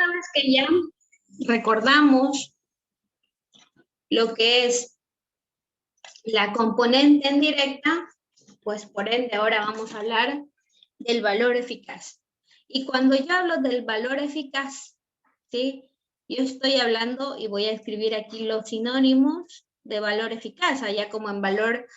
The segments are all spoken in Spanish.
una vez que ya recordamos lo que es la componente en directa, pues por ende ahora vamos a hablar del valor eficaz. Y cuando yo hablo del valor eficaz, ¿sí? Yo estoy hablando y voy a escribir aquí los sinónimos de valor eficaz, allá como en valor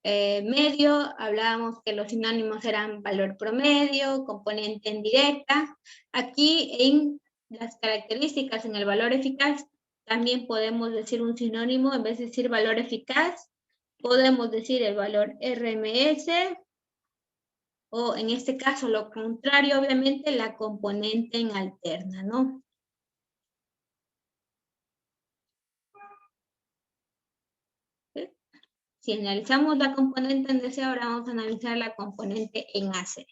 medio, hablábamos que los sinónimos eran valor promedio, componente en directa. Aquí en las características en el valor eficaz, también podemos decir un sinónimo, en vez de decir valor eficaz, podemos decir el valor RMS, o en este caso lo contrario, obviamente, la componente en alterna, ¿no? Si analizamos la componente en DC, ahora vamos a analizar la componente en AC.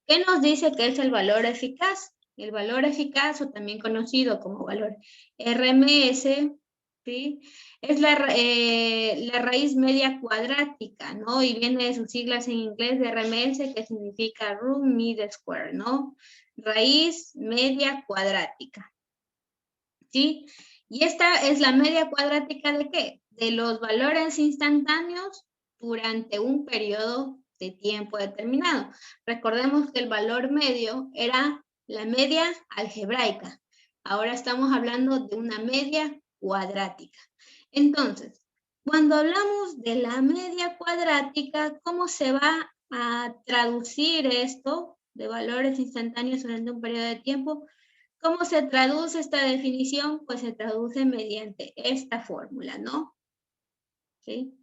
¿Qué nos dice que es el valor eficaz? El valor eficaz, o también conocido como valor RMS, ¿sí? Es la raíz media cuadrática, ¿no? Y viene de sus siglas en inglés de RMS, que significa root mean square, ¿no? Raíz media cuadrática, ¿sí? Y esta es la media cuadrática ¿de qué? De los valores instantáneos durante un periodo de tiempo determinado. Recordemos que el valor medio era la media algebraica. Ahora estamos hablando de una media cuadrática. Entonces, cuando hablamos de la media cuadrática, ¿cómo se va a traducir esto de valores instantáneos durante un periodo de tiempo? ¿Cómo se traduce esta definición? Pues se traduce mediante esta fórmula, ¿no? ¿Sí?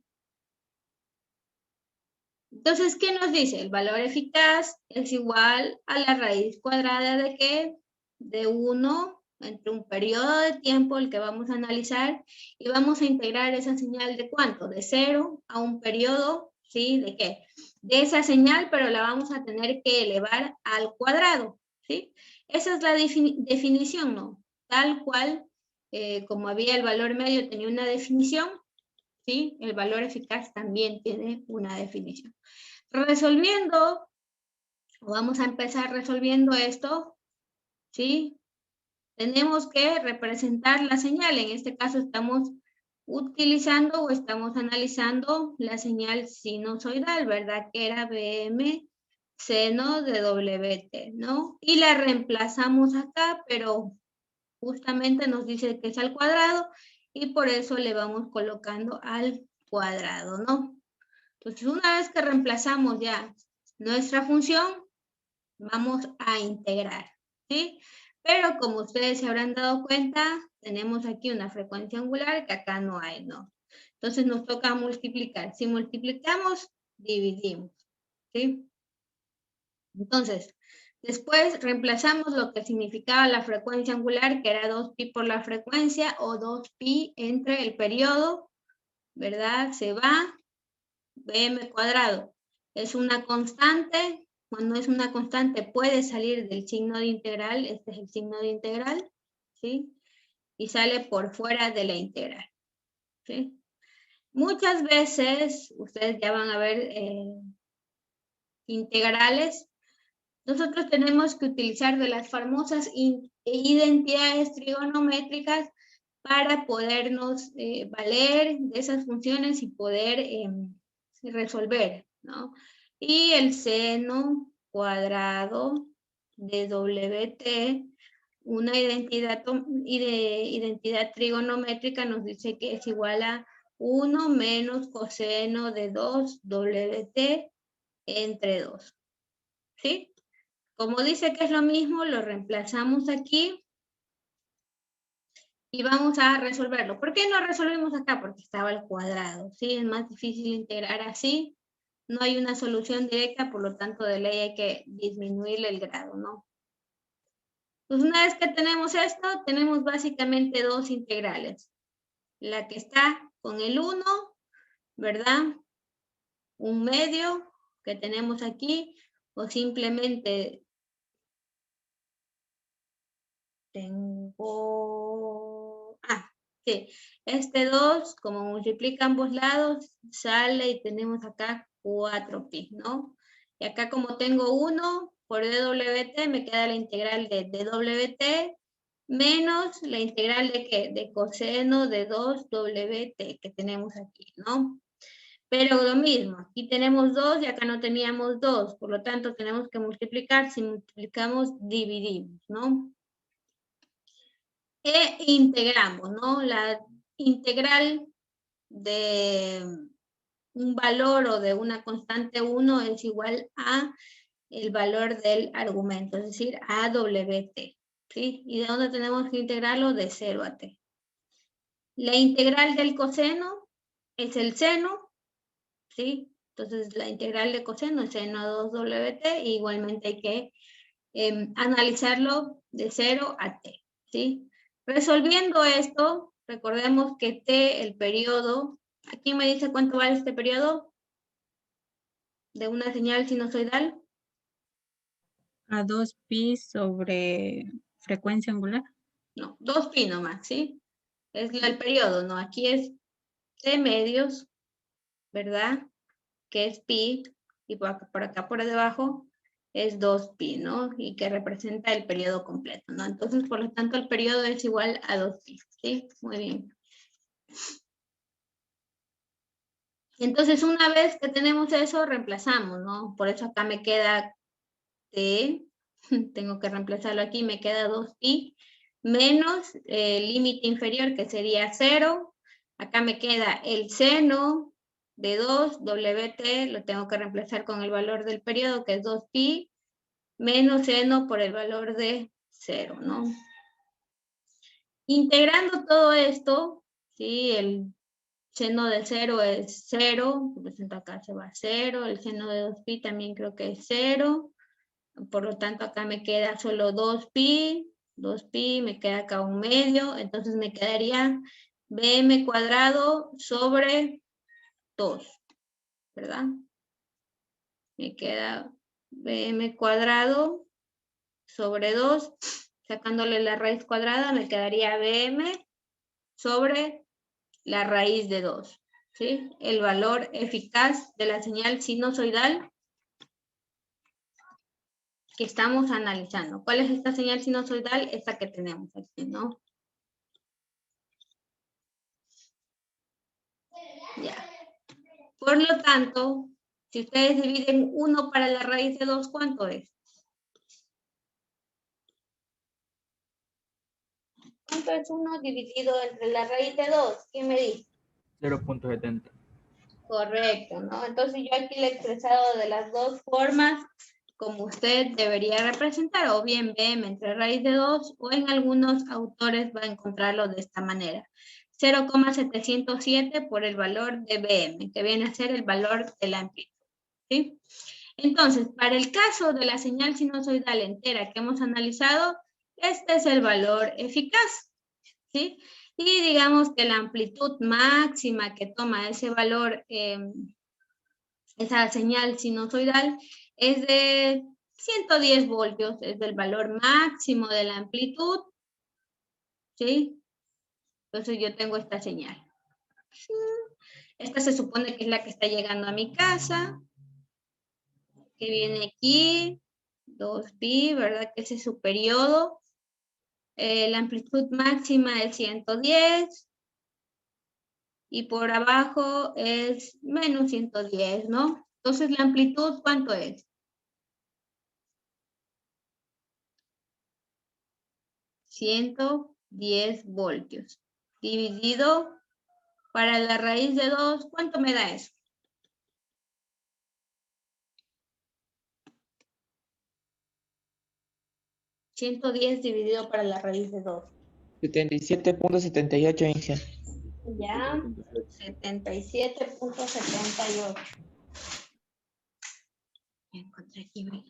Entonces, ¿qué nos dice? El valor eficaz es igual a la raíz cuadrada de ¿qué? De 1 entre un periodo de tiempo, el que vamos a analizar, y vamos a integrar esa señal de ¿cuánto? De 0 a un periodo, ¿sí? ¿De qué? De esa señal, pero la vamos a tener que elevar al cuadrado, ¿sí? Esa es la definición, ¿no? Tal cual, como había el valor medio, tenía una definición, ¿sí? El valor eficaz también tiene una definición. Resolviendo, vamos a empezar resolviendo esto, ¿sí? Tenemos que representar la señal. En este caso estamos utilizando o estamos analizando la señal sinusoidal, ¿verdad? Que era BM seno de WT, ¿no? Y la reemplazamos acá, pero justamente nos dice que es al cuadrado y por eso le vamos colocando al cuadrado, ¿no? Entonces, una vez que reemplazamos ya nuestra función, vamos a integrar, ¿sí? Pero como ustedes se habrán dado cuenta, tenemos aquí una frecuencia angular que acá no hay, ¿no? Entonces nos toca multiplicar. Si multiplicamos, dividimos, ¿sí? Entonces, después reemplazamos lo que significaba la frecuencia angular, que era 2pi por la frecuencia, o 2pi entre el periodo, ¿verdad? Se va, bm cuadrado. Es una constante. Cuando es una constante puede salir del signo de integral. Este es el signo de integral, ¿sí? Y sale por fuera de la integral, ¿sí? Muchas veces, ustedes ya van a ver integrales. Nosotros tenemos que utilizar de las famosas identidades trigonométricas para podernos valer de esas funciones y poder resolver, ¿no? Y el seno cuadrado de WT, una identidad trigonométrica nos dice que es igual a 1 menos coseno de 2WT entre 2, ¿sí? Como dice que es lo mismo, lo reemplazamos aquí y vamos a resolverlo. ¿Por qué no resolvimos acá? Porque estaba al cuadrado, ¿sí? Es más difícil integrar así. No hay una solución directa, por lo tanto, de ley hay que disminuirle el grado, ¿no? Pues una vez que tenemos esto, tenemos básicamente dos integrales. La que está con el 1, ¿verdad? Un medio que tenemos aquí, o simplemente tengo... sí. Este 2, como multiplica ambos lados, sale y tenemos acá 4pi, ¿no? Y acá como tengo 1 por dWt, me queda la integral de dWt menos la integral de ¿qué? De coseno de 2WT que tenemos aquí, ¿no? Pero lo mismo, aquí tenemos 2 y acá no teníamos 2, por lo tanto tenemos que multiplicar. Si multiplicamos, dividimos, ¿no? E integramos, ¿no? La integral de un valor o de una constante 1 es igual a el valor del argumento, es decir, a WT, ¿sí? ¿Y de dónde tenemos que integrarlo? De 0 a T. La integral del coseno es el seno, ¿sí? Entonces, la integral de coseno es seno a 2WT, e igualmente hay que analizarlo de 0 a T, ¿sí? Resolviendo esto, recordemos que T, el periodo, ¿aquí me dice cuánto vale este periodo de una señal sinusoidal? A 2pi sobre frecuencia angular. No, 2pi nomás, ¿sí? Es el periodo, ¿no? Aquí es T medios, ¿verdad? Que es pi, y por acá por debajo es 2pi, ¿no? Y que representa el periodo completo, ¿no? Entonces, por lo tanto, el periodo es igual a 2pi, ¿sí? Muy bien. Entonces, una vez que tenemos eso, reemplazamos, ¿no? Por eso acá me queda T, tengo que reemplazarlo aquí, me queda 2pi, menos el límite inferior, que sería 0. Acá me queda el seno de 2WT, lo tengo que reemplazar con el valor del periodo, que es 2pi, menos seno por el valor de 0, ¿no? Integrando todo esto, ¿sí? El seno de 0 es 0, por lo tanto acá se va a 0, el seno de 2pi también creo que es 0, por lo tanto acá me queda solo 2pi, me queda acá un medio, entonces me quedaría bm cuadrado sobre 2, ¿verdad? Me queda bm cuadrado sobre 2, sacándole la raíz cuadrada me quedaría bm sobre la raíz de 2, ¿sí? El valor eficaz de la señal sinusoidal que estamos analizando. ¿Cuál es esta señal sinusoidal? Esta que tenemos aquí, ¿no? Ya. Por lo tanto, si ustedes dividen 1 para la raíz de 2, ¿cuánto es? ¿Cuánto es 1 dividido entre la raíz de 2? ¿Quién me dice? 0.70. Correcto, ¿no? Entonces yo aquí le he expresado de las dos formas como usted debería representar, o bien bm entre raíz de 2, o en algunos autores va a encontrarlo de esta manera. 0,707 por el valor de bm, que viene a ser el valor de la amplitud, ¿sí? Entonces, para el caso de la señal sinusoidal entera que hemos analizado, este es el valor eficaz, ¿sí? Y digamos que la amplitud máxima que toma ese valor, esa señal sinusoidal, es de 110 voltios, es el valor máximo de la amplitud, ¿sí? Entonces yo tengo esta señal. Esta se supone que es la que está llegando a mi casa, que viene aquí, 2pi, ¿verdad? Que ese es su periodo. La amplitud máxima es 110 y por abajo es menos 110, ¿no? Entonces, ¿la amplitud cuánto es? 110 voltios. Dividido para la raíz de 2, ¿cuánto me da eso? $110 dividido para la raíz de 2. 77.78 Inge. Ya, 77.78. Encontré aquí. No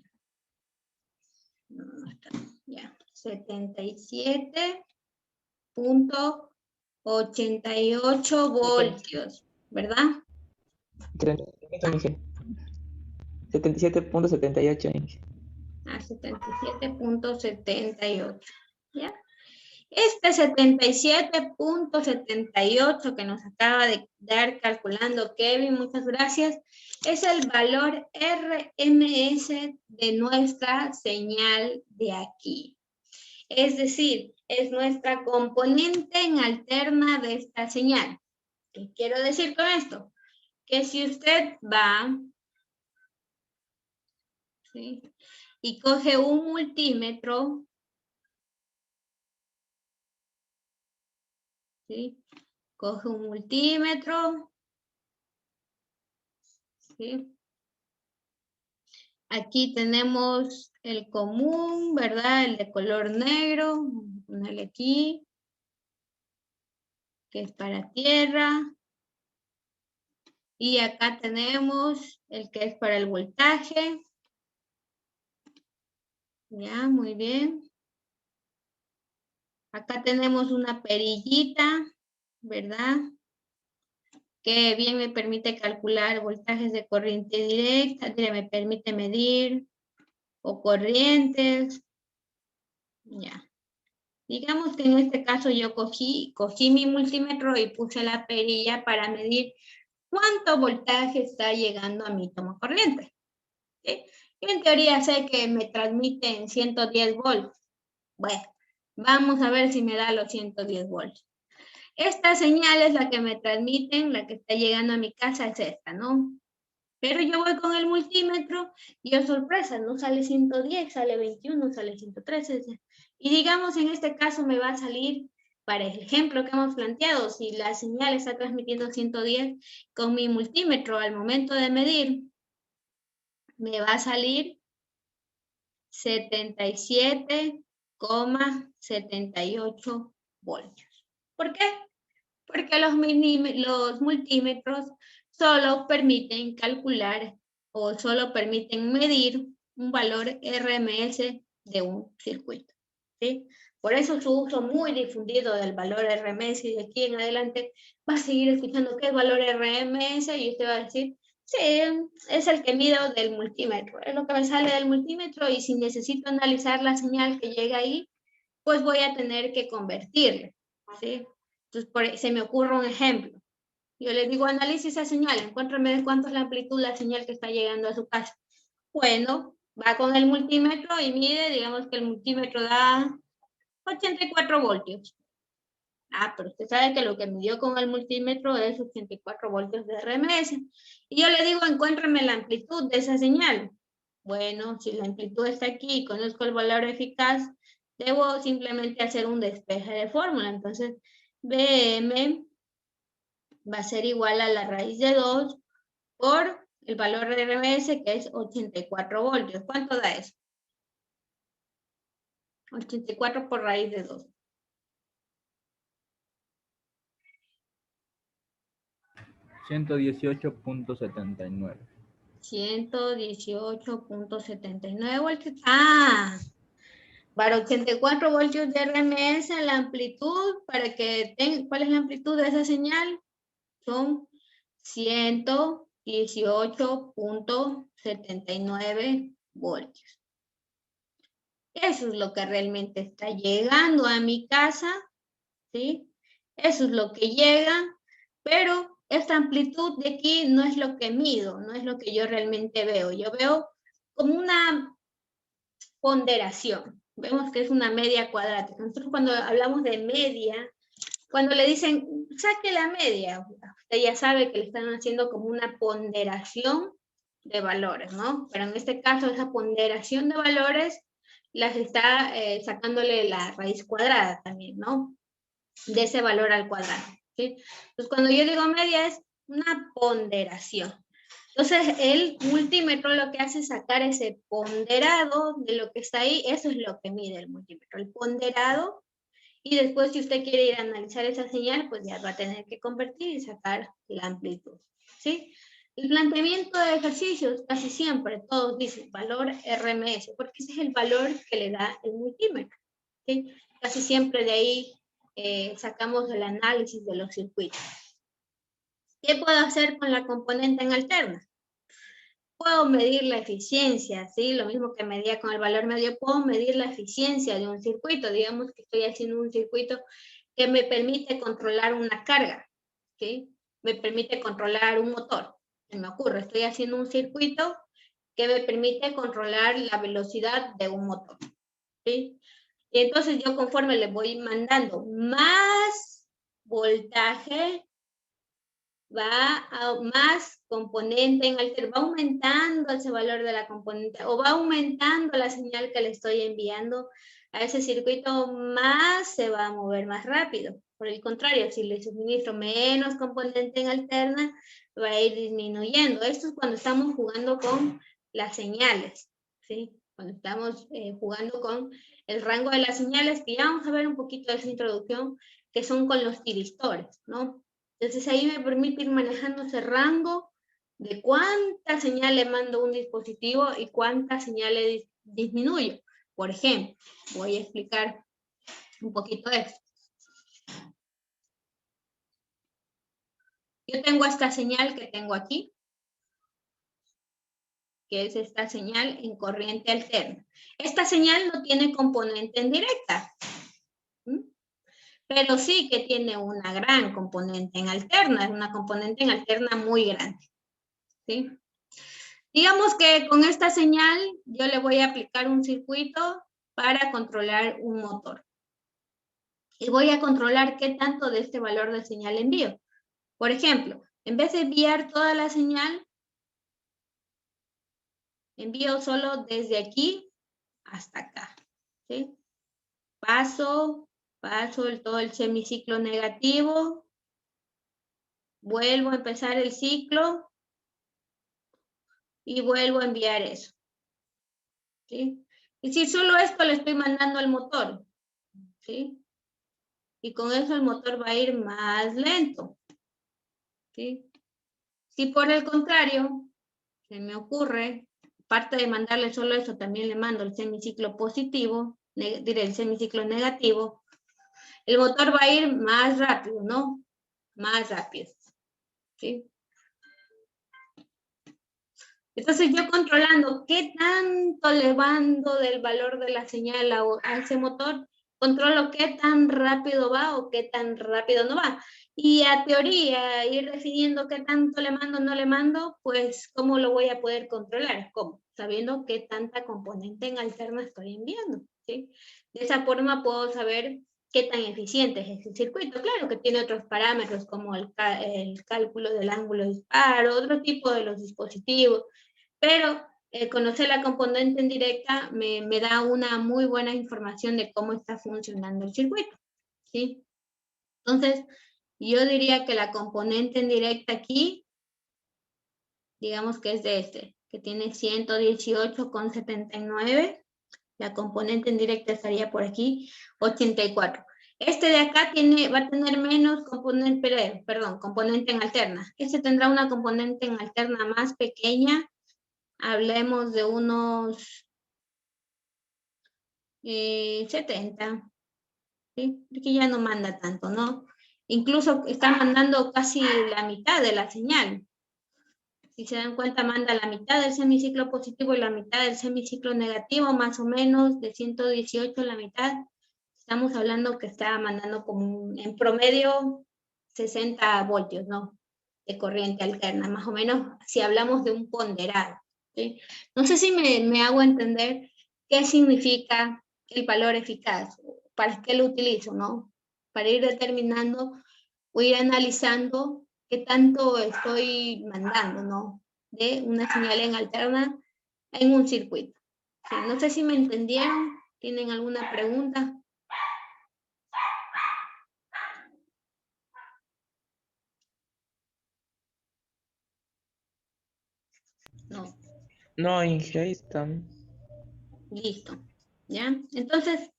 está. Ya, 77.88 voltios, ¿verdad? 77.78 Inge. A 77.78, ¿ya? Este 77.78 que nos acaba de dar calculando Kevin, muchas gracias, es el valor RMS de nuestra señal de aquí. Es decir, es nuestra componente en alterna de esta señal. ¿Qué quiero decir con esto? Que si usted va, ¿sí?, y coge un multímetro, ¿sí?, coge un multímetro, ¿sí? Aquí tenemos el común, ¿verdad? El de color negro, vamos a ponerle aquí, que es para tierra. Y acá tenemos el que es para el voltaje. Ya, muy bien. Acá tenemos una perillita, ¿verdad? Que bien me permite calcular voltajes de corriente directa, me permite medir, o corrientes. Ya. Digamos que en este caso yo cogí mi multímetro y puse la perilla para medir cuánto voltaje está llegando a mi toma corriente. ¿Sí? Yo en teoría sé que me transmiten 110 volts. Bueno, vamos a ver si me da los 110 volts. Esta señal es la que me transmiten, la que está llegando a mi casa es esta, ¿no? Pero yo voy con el multímetro y, oh sorpresa, no sale 110, sale 21, sale 113. Y digamos, en este caso me va a salir, para el ejemplo que hemos planteado, si la señal está transmitiendo 110, con mi multímetro al momento de medir, me va a salir 77,78 voltios. ¿Por qué? Porque los multímetros solo permiten calcular o solo permiten medir un valor RMS de un circuito, ¿sí? Por eso su uso muy difundido del valor RMS, y de aquí en adelante va a seguir escuchando qué es valor RMS y usted va a decir, sí, es el que mido del multímetro, es lo que me sale del multímetro, y si necesito analizar la señal que llega ahí, pues voy a tener que convertirle, ¿sí? Entonces, se me ocurre un ejemplo. Yo les digo, analice esa señal, encuéntrame de cuánto es la amplitud de la señal que está llegando a su casa. Bueno, va con el multímetro y mide, digamos que el multímetro da 84 voltios. Ah, pero usted sabe que lo que midió con el multímetro es 84 voltios de RMS. Y yo le digo, encuéntrame la amplitud de esa señal. Bueno, si la amplitud está aquí y conozco el valor eficaz, debo simplemente hacer un despeje de fórmula. Entonces, BM va a ser igual a la raíz de 2 por el valor de RMS, que es 84 voltios. ¿Cuánto da eso? 84 por raíz de 2. 118.79. 118.79 voltios. Ah, para 84 voltios de RMS, la amplitud, para que tenga, ¿cuál es la amplitud de esa señal? Son 118.79 voltios. Eso es lo que realmente está llegando a mi casa, ¿sí? Eso es lo que llega, pero esta amplitud de aquí no es lo que mido, no es lo que yo realmente veo. Yo veo como una ponderación. Vemos que es una media cuadrática. Nosotros cuando hablamos de media, cuando le dicen, saque la media, usted ya sabe que le están haciendo como una ponderación de valores, ¿no? Pero en este caso, esa ponderación de valores las está sacándole la raíz cuadrada también, ¿no? De ese valor al cuadrado, ¿sí? Entonces, cuando yo digo media es una ponderación. Entonces, el multímetro lo que hace es sacar ese ponderado de lo que está ahí, eso es lo que mide el multímetro, el ponderado, y después si usted quiere ir a analizar esa señal, pues ya va a tener que convertir y sacar la amplitud, ¿sí? El planteamiento de ejercicios, casi siempre todos dicen valor RMS, porque ese es el valor que le da el multímetro, ¿sí? Casi siempre de ahí sacamos el análisis de los circuitos. ¿Qué puedo hacer con la componente en alterna? Puedo medir la eficiencia, ¿sí? Lo mismo que medía con el valor medio, puedo medir la eficiencia de un circuito. Digamos que estoy haciendo un circuito que me permite controlar una carga, ¿sí? Me permite controlar un motor. Se me ocurre, estoy haciendo un circuito que me permite controlar la velocidad de un motor, ¿sí? Y entonces yo conforme le voy mandando más voltaje, va a más componente en alter, va aumentando ese valor de la componente o va aumentando la señal que le estoy enviando a ese circuito, más se va a mover más rápido. Por el contrario, si le suministro menos componente en alterna, va a ir disminuyendo. Esto es cuando estamos jugando con las señales, ¿sí? Cuando estamos jugando con el rango de las señales, que ya vamos a ver un poquito de esa introducción, que son con los tiristores, ¿no? Entonces ahí me permite ir manejando ese rango de cuánta señal le mando a un dispositivo y cuánta señal le disminuyo. Por ejemplo, voy a explicar un poquito esto. Yo tengo esta señal que tengo aquí, que es esta señal en corriente alterna. Esta señal no tiene componente en directa, pero sí que tiene una gran componente en alterna, es una componente en alterna muy grande, ¿sí? Digamos que con esta señal yo le voy a aplicar un circuito para controlar un motor. Y voy a controlar qué tanto de este valor de señal envío. Por ejemplo, en vez de enviar toda la señal, envío solo desde aquí hasta acá, ¿sí? Paso todo el semiciclo negativo, vuelvo a empezar el ciclo y vuelvo a enviar eso, ¿sí? Y si solo esto le estoy mandando al motor, ¿sí? Y con eso el motor va a ir más lento, ¿sí? Si por el contrario, se me ocurre, aparte de mandarle solo eso, también le mando el semiciclo positivo, diré el semiciclo negativo, el motor va a ir más rápido, ¿no? Más rápido, ¿sí? Entonces yo controlando qué tanto le mando del valor de la señal a ese motor, controlo qué tan rápido va o qué tan rápido no va. Y a teoría, ir definiendo qué tanto le mando o no le mando, pues ¿cómo lo voy a poder controlar? ¿Cómo? Sabiendo qué tanta componente en alterna estoy enviando, ¿sí? De esa forma puedo saber qué tan eficiente es ese circuito. Claro que tiene otros parámetros como el cálculo del ángulo de disparo, otro tipo de los dispositivos, pero conocer la componente en directa me da una muy buena información de cómo está funcionando el circuito, ¿sí? Entonces, yo diría que la componente en directa aquí, digamos que es de este, que tiene 118,79. La componente en directa estaría por aquí, 84. Este de acá va a tener menos componente, componente en alterna. Este tendrá una componente en alterna más pequeña. Hablemos de unos 70, ¿sí? Porque ya no manda tanto, ¿no? Incluso está mandando casi la mitad de la señal. Si se dan cuenta, manda la mitad del semiciclo positivo y la mitad del semiciclo negativo, más o menos de 118 la mitad. Estamos hablando que está mandando como en promedio 60 voltios, ¿no? De corriente alterna, más o menos, si hablamos de un ponderado, ¿sí? No sé si me hago entender qué significa el valor eficaz, para qué lo utilizo, ¿no? Para ir determinando o ir analizando qué tanto estoy mandando, ¿no? De una señal en alterna en un circuito. ¿Sí? No sé si me entendieron. ¿Tienen alguna pregunta? No. No, Inge, ahí están. Listo. ¿Ya? Entonces,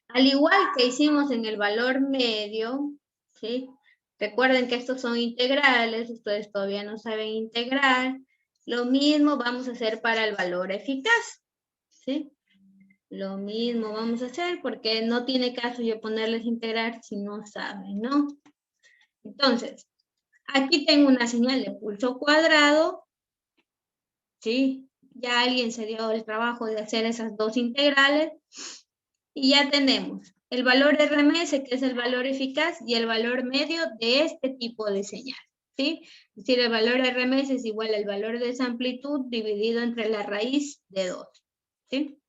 al igual que hicimos en el valor medio, ¿sí? Recuerden que estos son integrales, ustedes todavía no saben integrar. Lo mismo vamos a hacer para el valor eficaz, ¿sí? Lo mismo vamos a hacer porque no tiene caso yo ponerles integrar si no saben, ¿no? Entonces, aquí tengo una señal de pulso cuadrado, ¿sí? Ya alguien se dio el trabajo de hacer esas dos integrales y ya tenemos el valor RMS, que es el valor eficaz, y el valor medio de este tipo de señal, ¿sí? Es decir, el valor RMS es igual al valor de esa amplitud dividido entre la raíz de 2, ¿sí?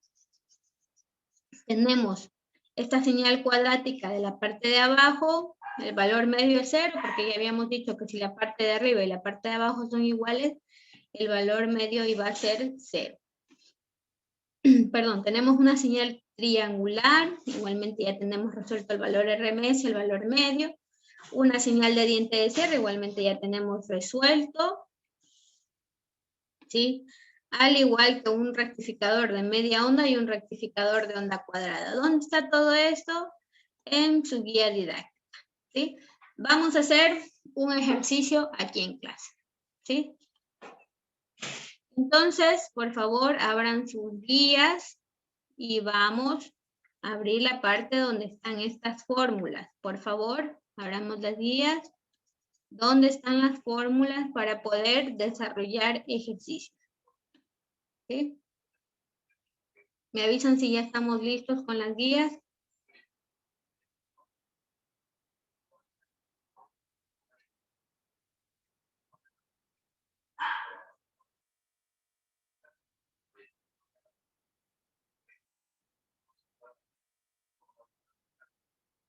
tenemos esta señal cuadrática de la parte de abajo, el valor medio es 0, porque ya habíamos dicho que si la parte de arriba y la parte de abajo son iguales, el valor medio iba a ser 0. Perdón, tenemos una señal triangular, igualmente ya tenemos resuelto el valor RMS, el valor medio. Una señal de diente de cierre, igualmente ya tenemos resuelto. ¿Sí? Al igual que un rectificador de media onda y un rectificador de onda cuadrada. ¿Dónde está todo esto? En su guía didáctica. ¿Sí? Vamos a hacer un ejercicio aquí en clase. ¿Sí? Entonces, por favor, abran sus guías y vamos a abrir la parte donde están estas fórmulas. Por favor, abramos las guías. ¿Dónde están las fórmulas para poder desarrollar ejercicios? ¿Sí? ¿Me avisan si ya estamos listos con las guías?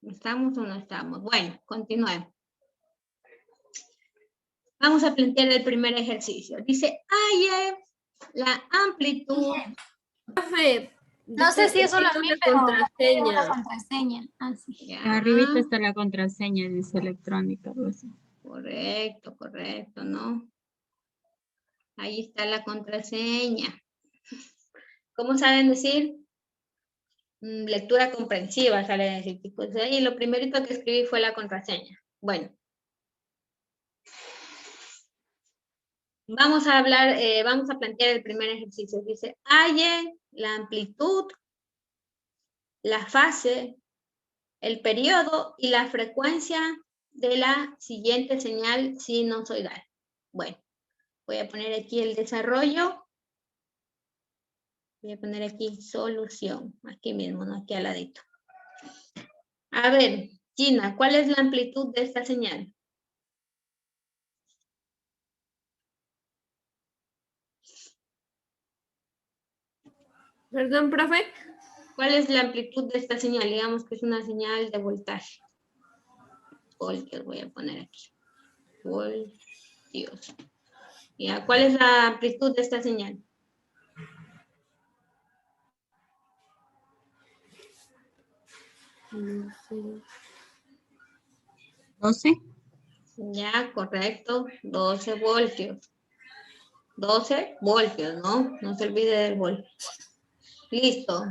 ¿Estamos o no estamos? Bueno, continuemos. Vamos a plantear el primer ejercicio. Dice, halle la amplitud. Profe, No sé si eso lo vi, pero una contraseña. contraseña. Ah, sí. Ya. Arribita está la contraseña, dice electrónica. Algo así. Correcto, correcto, ¿no? Ahí está la contraseña. ¿Cómo saben decir? Lectura comprensiva, sale a decir. Pues ahí lo primerito que escribí fue la contraseña. Bueno. Vamos a hablar, vamos a plantear el primer ejercicio. Dice, halle la amplitud, la fase, el periodo y la frecuencia de la siguiente señal sinusoidal. Bueno, voy a poner aquí el desarrollo. Voy a poner aquí solución. Aquí mismo, ¿no? Aquí al ladito. A ver, Gina, ¿cuál es la amplitud de esta señal? Perdón, profe. ¿Cuál es la amplitud de esta señal? Digamos que es una señal de voltaje. Voltios voy a poner aquí. Voltios. Ya, ¿cuál es la amplitud de esta señal? No sé. 12. Ya, correcto. 12 voltios. 12 voltios, ¿no? No se olvide del voltio. Listo.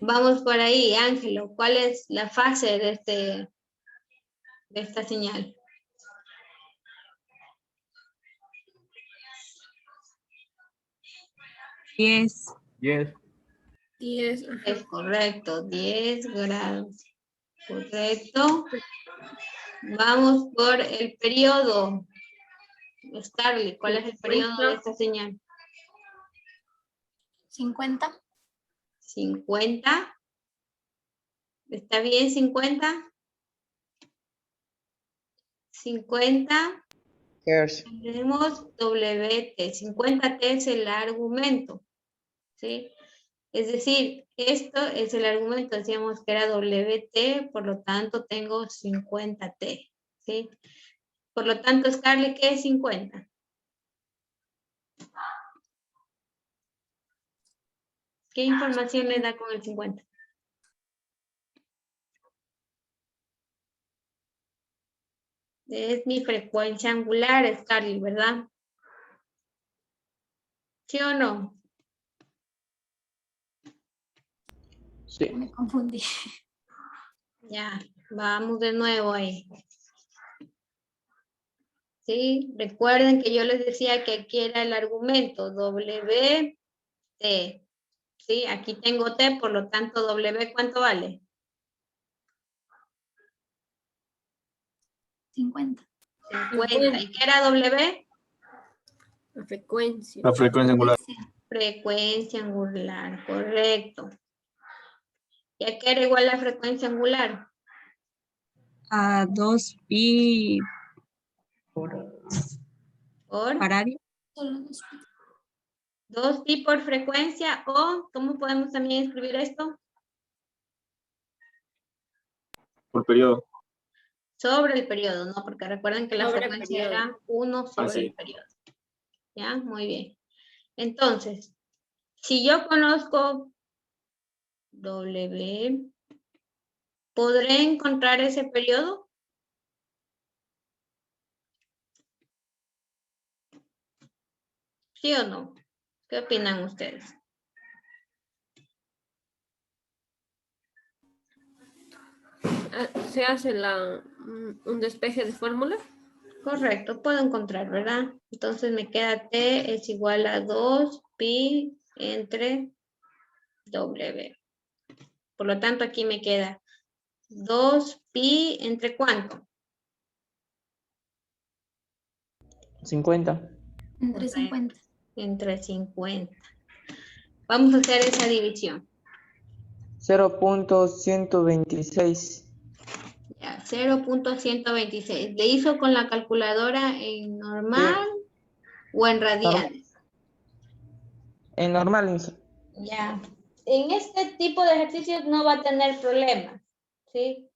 Vamos por ahí, Ángelo. ¿Cuál es la fase de esta señal? Yes. 10. 10. Es correcto, 10 grados. Correcto. Vamos por el periodo. Starly, ¿cuál es el periodo de esta señal? 50. 50. ¿Está bien 50? 50. Hertz. Tenemos WT. 50T es el argumento. ¿Sí? Es decir, esto es el argumento. Decíamos que era WT, por lo tanto tengo 50T. ¿Sí? Por lo tanto, Scarlett, ¿qué es 50? ¿Qué información le da con el 50? Es mi frecuencia angular, Scarlett, ¿verdad? ¿Sí o no? Sí. Me confundí. Ya, vamos de nuevo ahí. ¿Sí? Recuerden que yo les decía que aquí era el argumento WT. ¿Sí? Aquí tengo T, por lo tanto W, ¿cuánto vale? 50. 50. ¿Y qué era W? La frecuencia. La frecuencia angular. Frecuencia angular, correcto. ¿Y a qué era igual la frecuencia angular? A 2pi ¿Por? radio. Solo 2. 2pi por frecuencia o, ¿cómo podemos también escribir esto? Por periodo. Sobre el periodo, ¿no? Porque recuerden que la Sobre el frecuencia periodo. era 1 sobre sí. el periodo. ¿Ya? Muy bien. Entonces, si yo conozco W, ¿podré encontrar ese periodo? ¿Sí o no? ¿Qué opinan ustedes? Se hace un despeje de fórmula. Correcto, puedo encontrar, ¿verdad? Entonces me queda T es igual a 2 pi entre W. Por lo tanto, aquí me queda 2 pi entre ¿cuánto? 50. Entre 50. Entre 50. Vamos a hacer esa división. 0.126. Ya, 0.126. ¿Le hizo con la calculadora en normal o en radianes? En normal. Ya. En este tipo de ejercicios no va a tener problemas, ¿sí?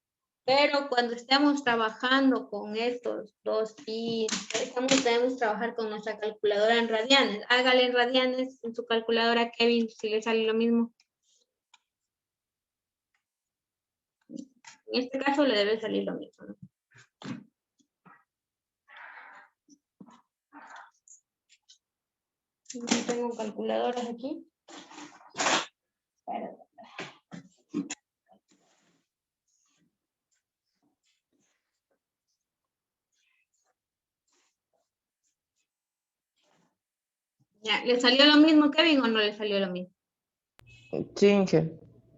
Pero cuando estemos trabajando con estos 2 pi, debemos trabajar con nuestra calculadora en radianes. Hágale en radianes en su calculadora, Kevin, si le sale lo mismo. En este caso le debe salir lo mismo, ¿no? No tengo calculadoras aquí. Espérate. Ya, ¿le salió lo mismo, Kevin, o no le salió lo mismo? Sí.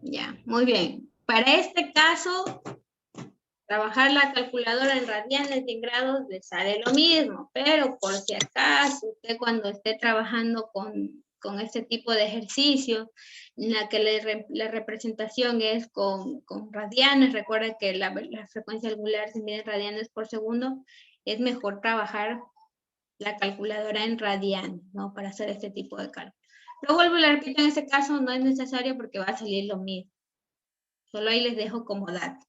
Ya, muy bien. Para este caso, trabajar la calculadora en radianes y en grados le sale lo mismo, pero por si acaso, usted cuando esté trabajando con este tipo de ejercicio, en la que la representación es con radianes, recuerda que la frecuencia angular se mide en radianes por segundo, es mejor trabajar la calculadora en radianes, ¿no? Para hacer este tipo de cálculo. Lo vuelvo y le repito, en este caso no es necesario porque va a salir lo mismo. Solo ahí les dejo como dato.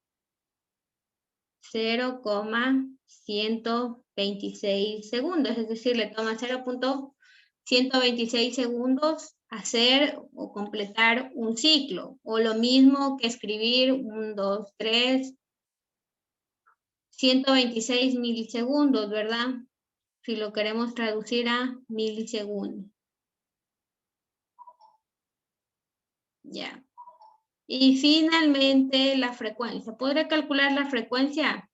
0,126 segundos, es decir, le toma 0.126 segundos hacer o completar un ciclo, o lo mismo que escribir 1, 2, 3, 126 milisegundos, ¿verdad? Si lo queremos traducir a milisegundos. Ya. Y finalmente la frecuencia. ¿Podré calcular la frecuencia?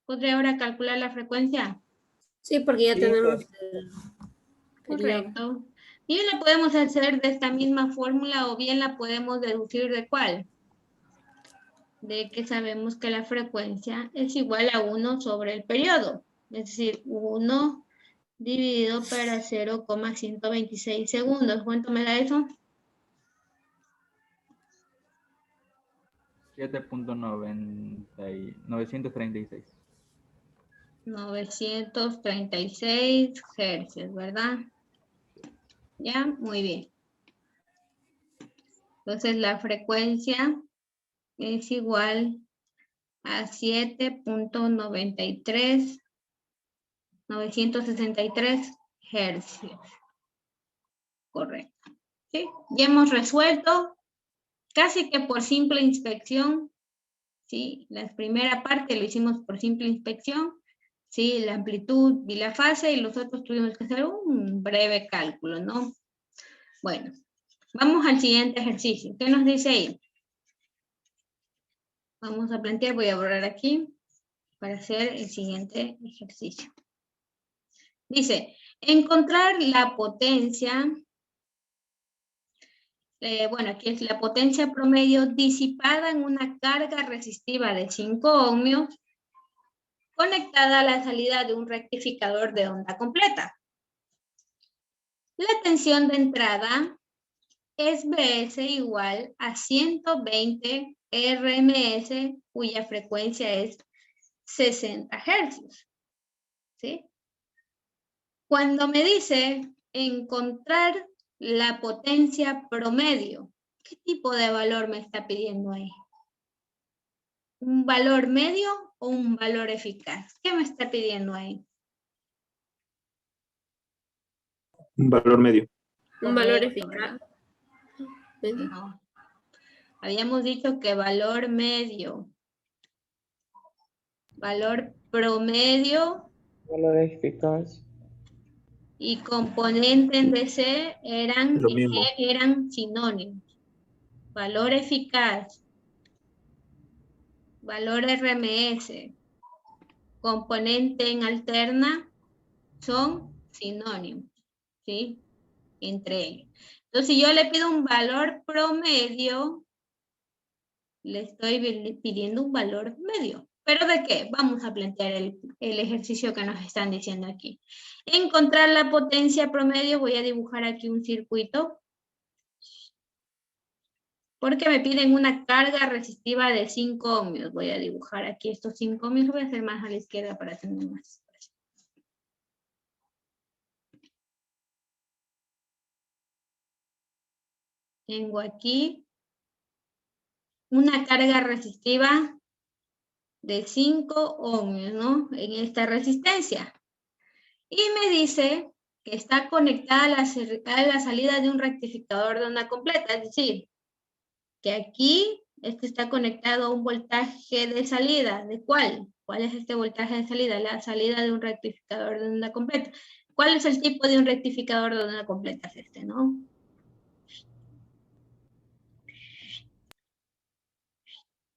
¿Podré ahora calcular la frecuencia? Sí, porque ya Sí, tenemos pues. el periodo. Correcto. Bien la podemos hacer de esta misma fórmula o bien la podemos deducir ¿de cuál? De que sabemos que la frecuencia es igual a 1 sobre el periodo. Es decir, 1 dividido para 0,126 segundos. ¿Cuánto me da eso? 936. 936 hercios, ¿verdad? Ya, muy bien. Entonces la frecuencia es igual a 963 hercios. Correcto. ¿Sí? Ya hemos resuelto casi que por simple inspección. ¿Sí? La primera parte lo hicimos por simple inspección. ¿Sí? La amplitud y la fase, y los otros tuvimos que hacer un breve cálculo, ¿no? Bueno, vamos al siguiente ejercicio. ¿Qué nos dice ahí? Vamos a plantear, voy a borrar aquí para hacer el siguiente ejercicio. Dice, encontrar la potencia, bueno, aquí es la potencia promedio disipada en una carga resistiva de 5 ohmios conectada a la salida de un rectificador de onda completa. La tensión de entrada es Bs igual a 120 RMS, cuya frecuencia es 60 Hz. ¿Sí? Cuando me dice encontrar la potencia promedio, ¿Qué tipo de valor me está pidiendo ahí? ¿Un valor medio o un valor eficaz? ¿Qué me está pidiendo ahí? Un valor medio. Un valor Correcto, eficaz. ¿verdad? ¿Medio? No. Habíamos dicho que valor medio. Valor promedio Valor eficaz. y componente en DC eran, Lo mismo. eran sinónimos. Valor eficaz, valor RMS, componente en alterna son sinónimos, ¿sí? Entre ellos. Entonces, si yo le pido un valor promedio, le estoy pidiendo un valor medio. ¿Pero de qué? Vamos a plantear el ejercicio que nos están diciendo aquí. Encontrar la potencia promedio, voy a dibujar aquí un circuito. Porque me piden una carga resistiva de 5 ohmios. Voy a dibujar aquí estos 5 ohmios. Voy a hacer más a la izquierda para tener más espacio. Tengo aquí una carga resistiva de 5 ohmios, ¿no? En esta resistencia. Y me dice que está conectada a la salida de un rectificador de onda completa. Es decir, que aquí este está conectado a un voltaje de salida. ¿De cuál? ¿Cuál es este voltaje de salida? La salida de un rectificador de onda completa. ¿Cuál es el tipo de un rectificador de onda completa? Es este, ¿no?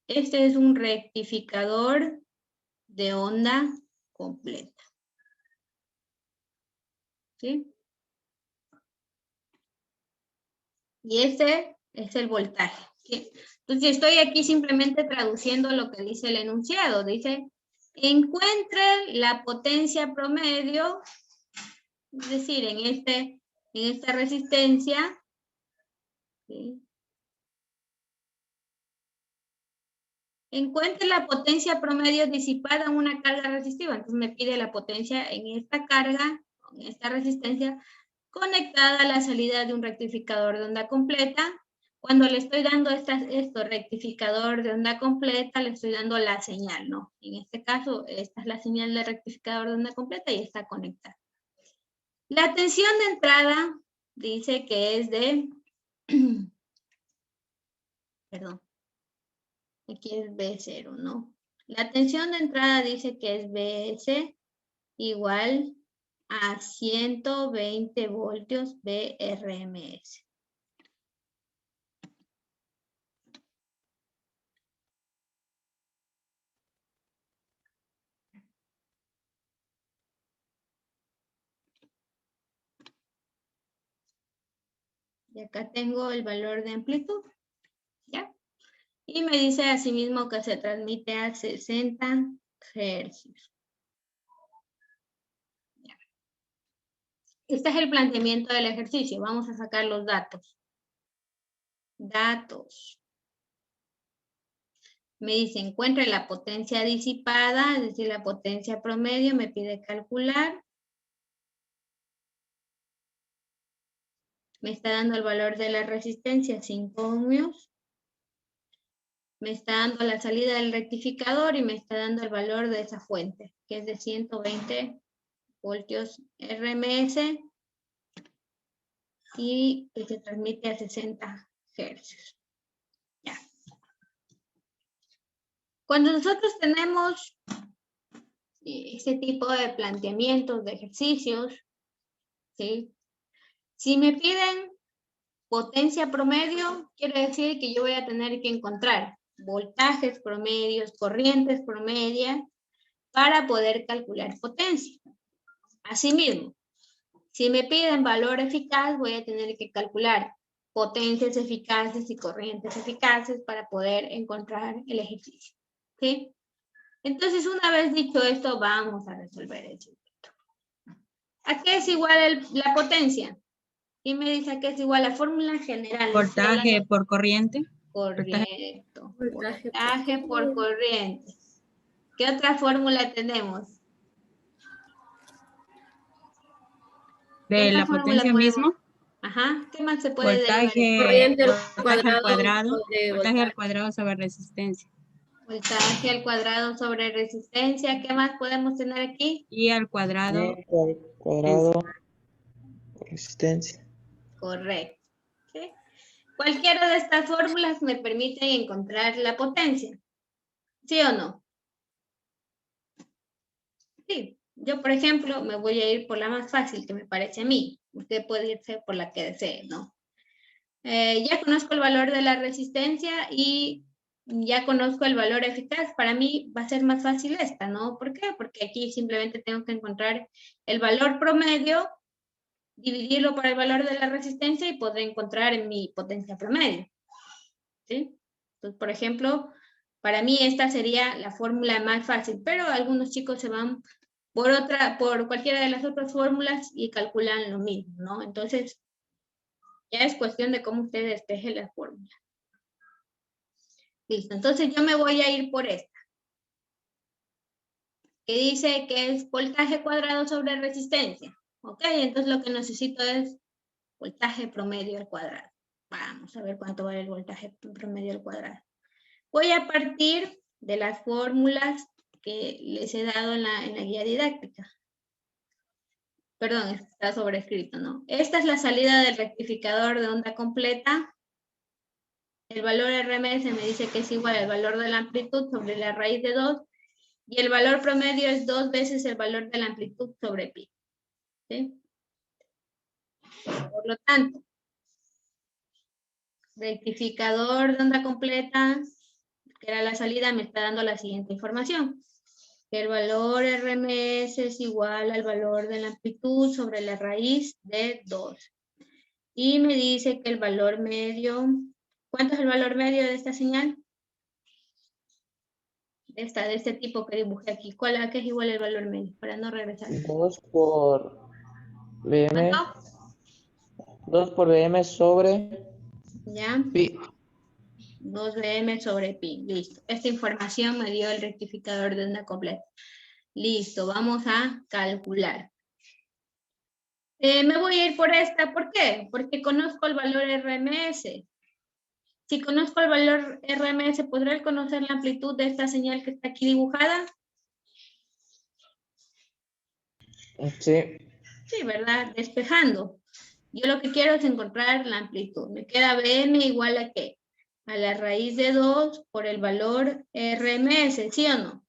Este es un rectificador de onda completa. ¿Sí? Y este es el voltaje. ¿Sí? Entonces estoy aquí simplemente traduciendo lo que dice el enunciado. Dice, encuentre la potencia promedio, es decir, en esta resistencia, ¿sí? Encuentre la potencia promedio disipada en una carga resistiva. Entonces me pide la potencia en esta carga, en esta resistencia, conectada a la salida de un rectificador de onda completa. Cuando le estoy dando esto, rectificador de onda completa, le estoy dando la señal, ¿no? En este caso, esta es la señal del rectificador de onda completa y está conectada. La tensión de entrada dice que es de, perdón, aquí es B0, ¿no? La tensión de entrada dice que es BS igual a 120 voltios BRMS. Y acá tengo el valor de amplitud, ¿ya? Y me dice asimismo que se transmite a 60 Hz. Este es el planteamiento del ejercicio. Vamos a sacar los datos. Datos. Me dice, encuentre la potencia disipada, es decir, la potencia promedio, me pide calcular. Me está dando el valor de la resistencia, 5 ohmios. Me está dando la salida del rectificador y me está dando el valor de esa fuente, que es de 120 voltios RMS y que se transmite a 60 Hz. Ya. Cuando nosotros tenemos este tipo de planteamientos, de ejercicios, ¿sí? Si me piden potencia promedio, quiere decir que yo voy a tener que encontrar voltajes promedios, corrientes promedias, para poder calcular potencia. Asimismo, si me piden valor eficaz, voy a tener que calcular potencias eficaces y corrientes eficaces para poder encontrar el ejercicio. ¿Sí? Entonces, una vez dicho esto, vamos a resolver el circuito. ¿A qué es igual la potencia? Y me dice a qué es igual la fórmula general. Voltaje por corriente. Correcto. Voltaje Voltaje por corriente. ¿Qué otra fórmula tenemos? De la potencia misma. Ajá, ¿qué más se puede derivar? Corriente al Voltaje al cuadrado cuadrado, sobre voltaje al voltaje. cuadrado sobre resistencia. Voltaje al cuadrado sobre resistencia. ¿Qué más podemos tener aquí? Y al cuadrado, Y al cuadrado, resistencia. Correcto. ¿Sí? Cualquiera de estas fórmulas me permite encontrar la potencia. ¿Sí o no? Sí. Yo, por ejemplo, me voy a ir por la más fácil que me parece a mí. Usted puede irse por la que desee, ¿no? Ya conozco el valor de la resistencia y ya conozco el valor eficaz. Para mí va a ser más fácil esta, ¿no? ¿Por qué? Porque aquí simplemente tengo que encontrar el valor promedio, dividirlo por el valor de la resistencia y podré encontrar mi potencia promedio. ¿Sí? Entonces, por ejemplo, para mí esta sería la fórmula más fácil, pero algunos chicos se van por cualquiera de las otras fórmulas y calculan lo mismo, ¿no? Entonces, ya es cuestión de cómo usted despeje la fórmula. Listo, entonces yo me voy a ir por esta. Que dice que es voltaje cuadrado sobre resistencia. Ok, entonces lo que necesito es voltaje promedio al cuadrado. Vamos a ver cuánto vale el voltaje promedio al cuadrado. Voy a partir de las fórmulas que les he dado en la guía didáctica. Perdón, está sobrescrito, ¿no? Esta es la salida del rectificador de onda completa. El valor RMS me dice que es igual al valor de la amplitud sobre la raíz de 2. Y el valor promedio es 2 veces el valor de la amplitud sobre pi. ¿Sí? Por lo tanto, rectificador de onda completa, que era la salida, me está dando la siguiente información. El valor RMS es igual al valor de la amplitud sobre la raíz de 2. Y me dice que el valor medio, ¿cuánto es el valor medio de esta señal? De este tipo que dibujé aquí. ¿A qué es igual el valor medio? Para no regresar. 2 por Vm. ¿Cuánto? 2 por Vm sobre ¿Ya? pi. 2 Vm sobre pi. Listo. Esta información me dio el rectificador de onda completa. Listo, vamos a calcular. Me voy a ir por esta. ¿Por qué? Porque conozco el valor RMS. Si conozco el valor RMS, ¿podré conocer la amplitud de esta señal que está aquí dibujada? Sí. Sí, ¿verdad? Despejando. Yo lo que quiero es encontrar la amplitud. Me queda Vm igual a ¿qué? A la raíz de 2 por el valor RMS, ¿sí o no?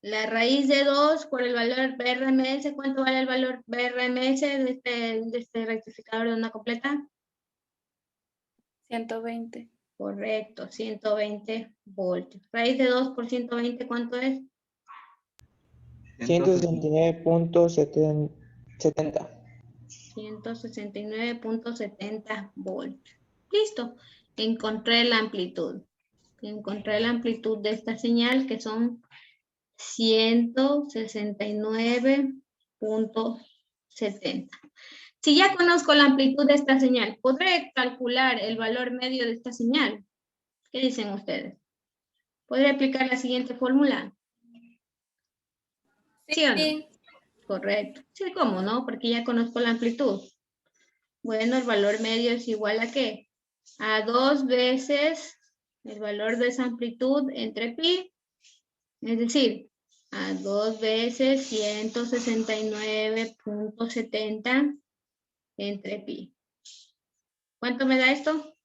La raíz de 2 por el valor BRMS, ¿cuánto vale el valor BRMS de este rectificador de onda completa? 120. Correcto, 120 voltios. Raíz de 2 por 120, ¿cuánto es? 169.70. 169.70 voltios. Listo. Encontré la amplitud. Encontré la amplitud de esta señal que son 169.70. Si ya conozco la amplitud de esta señal, ¿podré calcular el valor medio de esta señal? ¿Qué dicen ustedes? ¿Podré aplicar la siguiente fórmula? ¿Sí o no? Correcto. Sí, ¿cómo no? Porque ya conozco la amplitud. Bueno, el valor medio es igual a ¿qué? A 2 veces el valor de esa amplitud entre pi, es decir, a 2 veces 169.70 entre pi. ¿Cuánto me da esto?